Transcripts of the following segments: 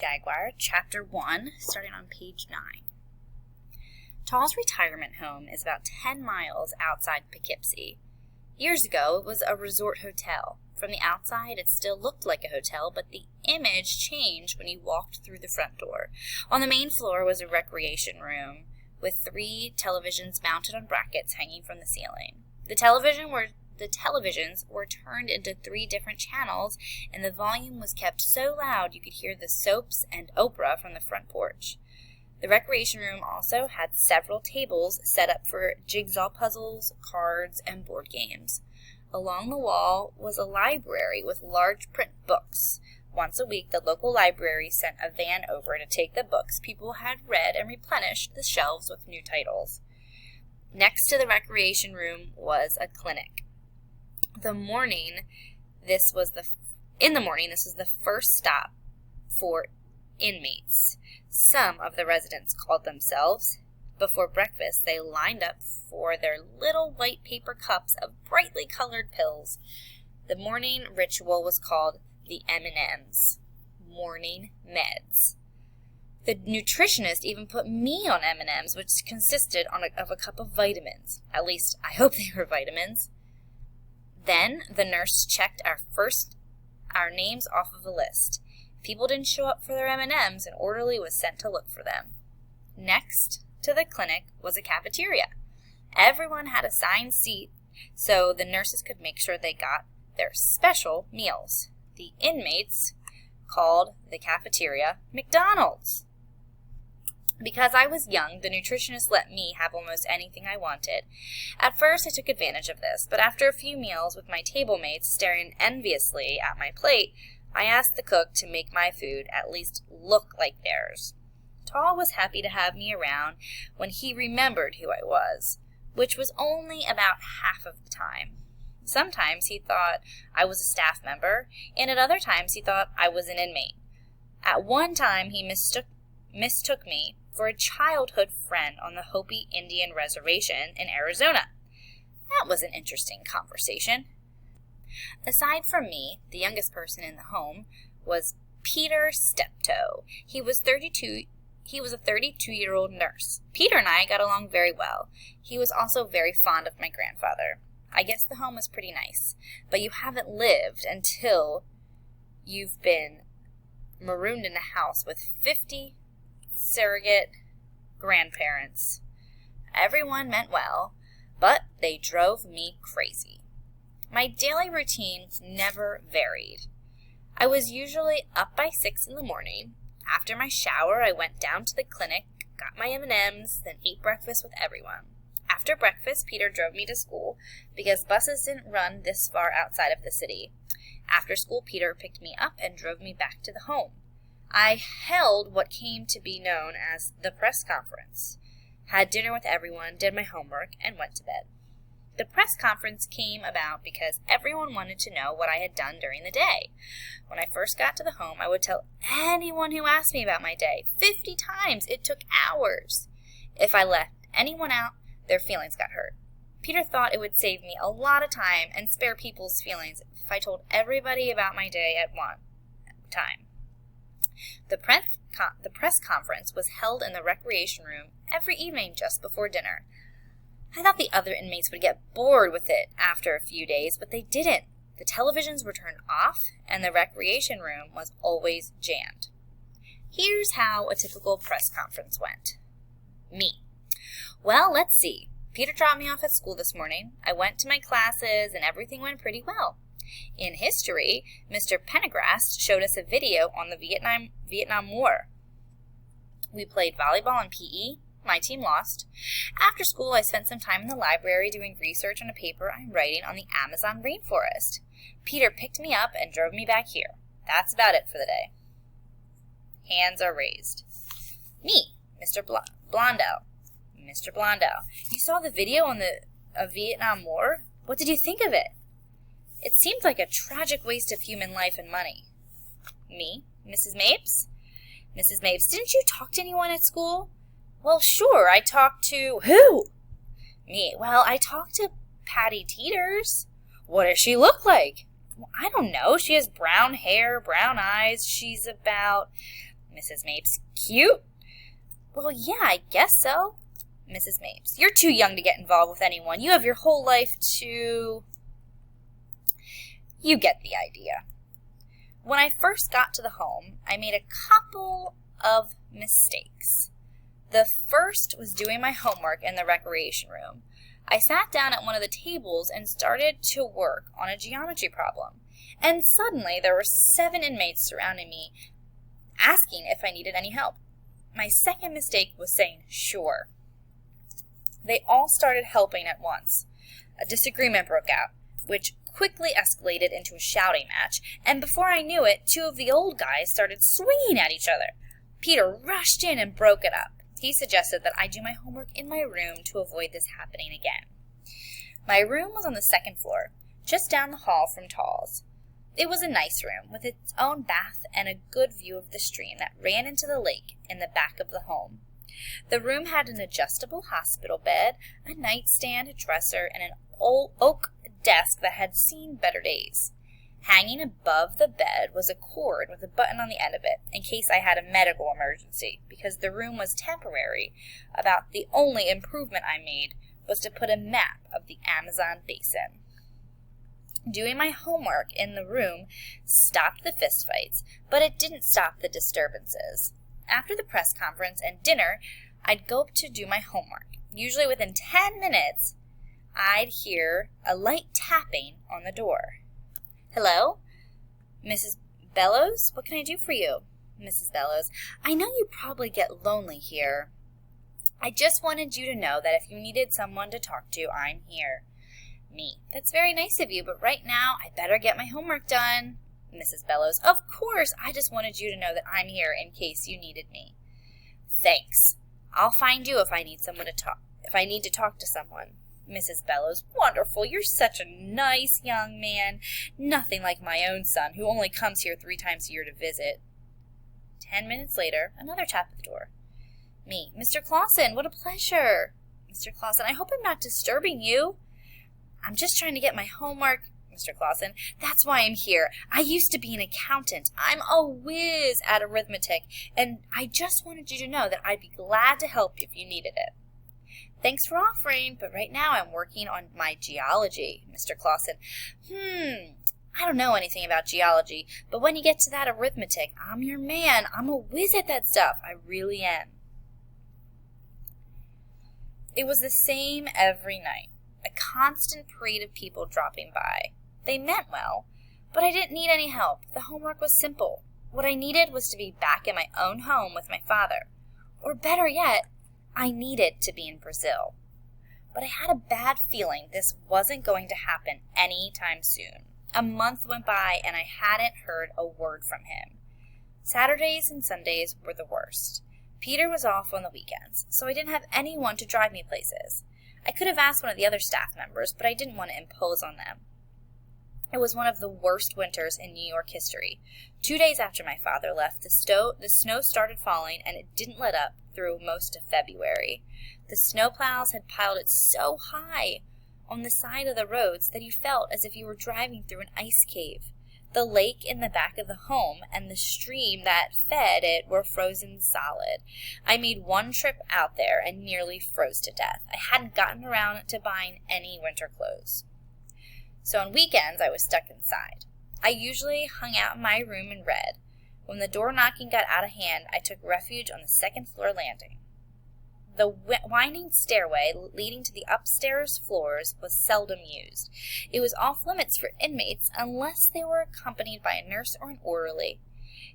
Jaguar, Chapter 1, starting on page 9. Tall's retirement home is about 10 miles outside Poughkeepsie. Years ago, it was a resort hotel. From the outside, it still looked like a hotel, but the image changed when you walked through the front door. On the main floor was a recreation room with 3 televisions mounted on brackets hanging from the ceiling. The televisions were turned into 3 different channels, and the volume was kept so loud you could hear the soaps and Oprah from the front porch. The recreation room also had several tables set up for jigsaw puzzles, cards, and board games. Along the wall was a library with large print books. Once a week, the local library sent a van over to take the books people had read and replenish the shelves with new titles. Next to the recreation room was a clinic. In the morning, this was the first stop for inmates. Some of the residents called themselves. Before breakfast, they lined up for their little white paper cups of brightly colored pills. The morning ritual was called the M&Ms, morning meds. The nutritionist even put me on M&Ms, which consisted of a cup of vitamins. At least, I hope they were vitamins. Then the nurse checked our names off of a list. If people didn't show up for their M&Ms, an orderly was sent to look for them. Next to the clinic was a cafeteria. Everyone had assigned seat so the nurses could make sure they got their special meals. The inmates called the cafeteria McDonald's. Because I was young, the nutritionist let me have almost anything I wanted. At first, I took advantage of this, but after a few meals with my table mates staring enviously at my plate, I asked the cook to make my food at least look like theirs. Tall was happy to have me around when he remembered who I was, which was only about half of the time. Sometimes he thought I was a staff member, and at other times he thought I was an inmate. At one time, he mistook me for a childhood friend on the Hopi Indian Reservation in Arizona. That was an interesting conversation. Aside from me, the youngest person in the home was Peter Steptoe. He was a 32-year-old nurse. Peter and I got along very well. He was also very fond of my grandfather. I guess the home was pretty nice, but you haven't lived until you've been marooned in a house with 50 surrogate grandparents. Everyone meant well, but they drove me crazy. My daily routine never varied. I was usually up by 6 in the morning. After my shower, I went down to the clinic, got my M&Ms, then ate breakfast with everyone. After breakfast, Peter drove me to school because buses didn't run this far outside of the city. After school, Peter picked me up and drove me back to the home. I held what came to be known as the press conference, had dinner with everyone, did my homework, and went to bed. The press conference came about because everyone wanted to know what I had done during the day. When I first got to the home, I would tell anyone who asked me about my day. 50 times. It took hours. If I left anyone out, their feelings got hurt. Peter thought it would save me a lot of time and spare people's feelings if I told everybody about my day at one time. The press conference was held in the recreation room every evening just before dinner. I thought the other inmates would get bored with it after a few days, but they didn't. The televisions were turned off, and the recreation room was always jammed. Here's how a typical press conference went. Me. Well, let's see. Peter dropped me off at school this morning. I went to my classes, and everything went pretty well. In history, Mr. Pendergast showed us a video on the Vietnam War. We played volleyball and PE. My team lost. After school, I spent some time in the library doing research on a paper I'm writing on the Amazon rainforest. Peter picked me up and drove me back here. That's about it for the day. Hands are raised. Me, Mr. Blondell. Mr. Blondell, you saw the video on the Vietnam War? What did you think of it? It seemed like a tragic waste of human life and money. Me, Mrs. Mapes. Mrs. Mapes, didn't you talk to anyone at school? Well, sure, I talked to... Who? Me, well, I talked to Patty Teeters. What does she look like? Well, I don't know. She has brown hair, brown eyes. She's about Mrs. Mapes. Cute? Well, yeah, I guess so. Mrs. Mapes. You're too young to get involved with anyone. You have your whole life to... You get the idea. When I first got to the home, I made a couple of mistakes. The first was doing my homework in the recreation room. I sat down at one of the tables and started to work on a geometry problem. And suddenly there were 7 inmates surrounding me, asking if I needed any help. My second mistake was saying sure. They all started helping at once. A disagreement broke out, which quickly escalated into a shouting match, and before I knew it, 2 of the old guys started swinging at each other. Peter rushed in and broke it up. He suggested that I do my homework in my room to avoid this happening again. My room was on the 2nd floor, just down the hall from Tall's. It was a nice room, with its own bath and a good view of the stream that ran into the lake in the back of the home. The room had an adjustable hospital bed, a nightstand, a dresser, and an old oak desk that had seen better days. Hanging above the bed was a cord with a button on the end of it, in case I had a medical emergency, because the room was temporary. About the only improvement I made was to put a map of the Amazon basin. Doing my homework in the room stopped the fistfights, but it didn't stop the disturbances. After the press conference and dinner, I'd go up to do my homework. Usually within 10 minutes, I'd hear a light tapping on the door. Hello? Mrs. Bellows? What can I do for you? Mrs. Bellows. I know you probably get lonely here. I just wanted you to know that if you needed someone to talk to, I'm here. Me. That's very nice of you, but right now I better get my homework done. Mrs. Bellows. Of course, I just wanted you to know that I'm here in case you needed me. Thanks. I'll find you if I need to talk to someone. Mrs. Bellows. Wonderful. You're such a nice young man. Nothing like my own son, who only comes here 3 times a year to visit. 10 minutes later, another tap at the door. Me. Mr. Clausen, what a pleasure. Mr. Clausen. I hope I'm not disturbing you. I'm just trying to get my homework. Mr. Clausen. That's why I'm here. I used to be an accountant. I'm a whiz at arithmetic, and I just wanted you to know that I'd be glad to help if you needed it. Thanks for offering, but right now I'm working on my geology. Mr. Clausen. I don't know anything about geology, but when you get to that arithmetic, I'm your man. I'm a whiz at that stuff. I really am. It was the same every night. A constant parade of people dropping by. They meant well, but I didn't need any help. The homework was simple. What I needed was to be back in my own home with my father. Or better yet, I needed to be in Brazil. But I had a bad feeling this wasn't going to happen any time soon. A month went by and I hadn't heard a word from him. Saturdays and Sundays were the worst. Peter was off on the weekends, so I didn't have anyone to drive me places. I could have asked one of the other staff members, but I didn't want to impose on them. It was one of the worst winters in New York history. 2 days after my father left, the snow started falling, and it didn't let up through most of February. The snowplows had piled it so high on the side of the roads that you felt as if you were driving through an ice cave. The lake in the back of the home and the stream that fed it were frozen solid. I made one trip out there and nearly froze to death. I hadn't gotten around to buying any winter clothes. So on weekends, I was stuck inside. I usually hung out in my room and read. When the door knocking got out of hand, I took refuge on the 2nd floor landing. The winding stairway leading to the upstairs floors was seldom used. It was off limits for inmates unless they were accompanied by a nurse or an orderly.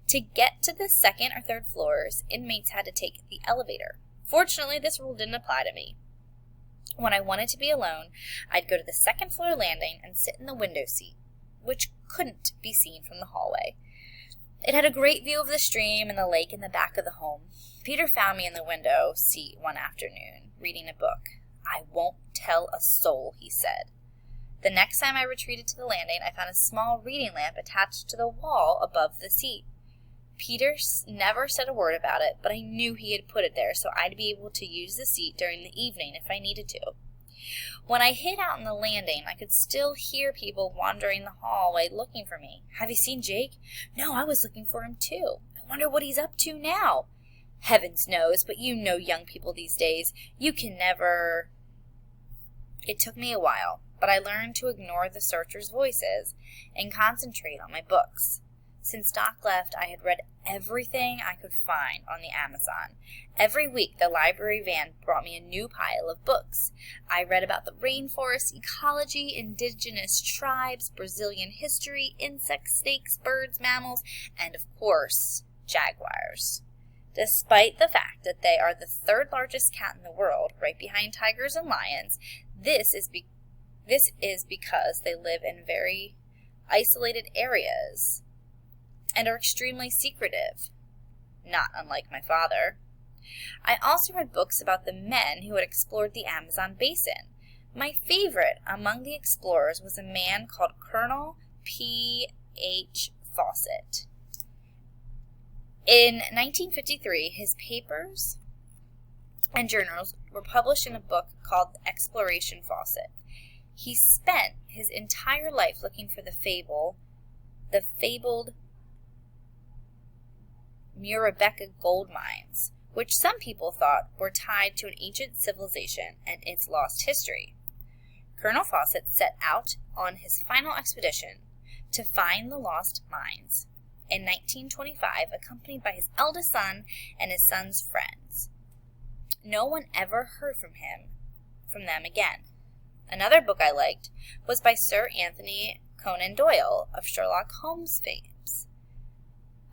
To get to the 2nd or 3rd floors, inmates had to take the elevator. Fortunately, this rule didn't apply to me. When I wanted to be alone, I'd go to the 2nd floor landing and sit in the window seat, which couldn't be seen from the hallway. It had a great view of the stream and the lake in the back of the home. Peter found me in the window seat one afternoon, reading a book. I won't tell a soul, he said. The next time I retreated to the landing, I found a small reading lamp attached to the wall above the seat. Peter never said a word about it, but I knew he had put it there so I'd be able to use the seat during the evening if I needed to. When I hid out on the landing, I could still hear people wandering the hallway looking for me. Have you seen Jake? No, I was looking for him too. I wonder what he's up to now. Heavens knows, but you know young people these days. You can never... It took me a while, but I learned to ignore the searchers' voices and concentrate on my books. Since Doc left, I had read everything I could find on the Amazon. Every week, the library van brought me a new pile of books. I read about the rainforest, ecology, indigenous tribes, Brazilian history, insects, snakes, birds, mammals, and of course, jaguars. Despite the fact that they are the third largest cat in the world, right behind tigers and lions, this is because they live in very isolated areas and are extremely secretive, not unlike my father. I also read books about the men who had explored the Amazon basin. My favorite among the explorers was a man called Colonel P.H. Fawcett. In 1953, his papers and journals were published in a book called Exploration Fawcett. He spent his entire life looking for the fabled Murabecca gold mines, which some people thought were tied to an ancient civilization and its lost history. Colonel Fawcett set out on his final expedition to find the lost mines in 1925, accompanied by his eldest son and his son's friends. No one ever heard from them again. Another book I liked was by Sir Anthony Conan Doyle of Sherlock Holmes fame.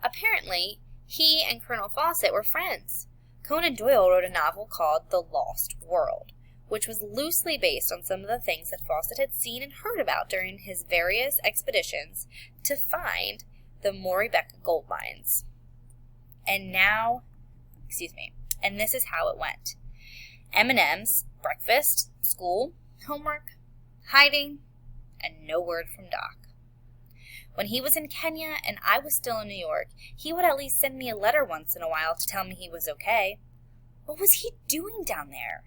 Apparently, he and Colonel Fawcett were friends. Conan Doyle wrote a novel called The Lost World, which was loosely based on some of the things that Fawcett had seen and heard about during his various expeditions to find the Murabecca gold mines. And this is how it went. M&M's, breakfast, school, homework, hiding, and no word from Doc. When he was in Kenya and I was still in New York, he would at least send me a letter once in a while to tell me he was okay. What was he doing down there?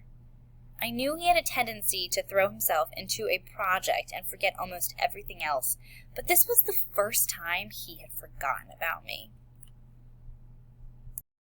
I knew he had a tendency to throw himself into a project and forget almost everything else, but this was the first time he had forgotten about me.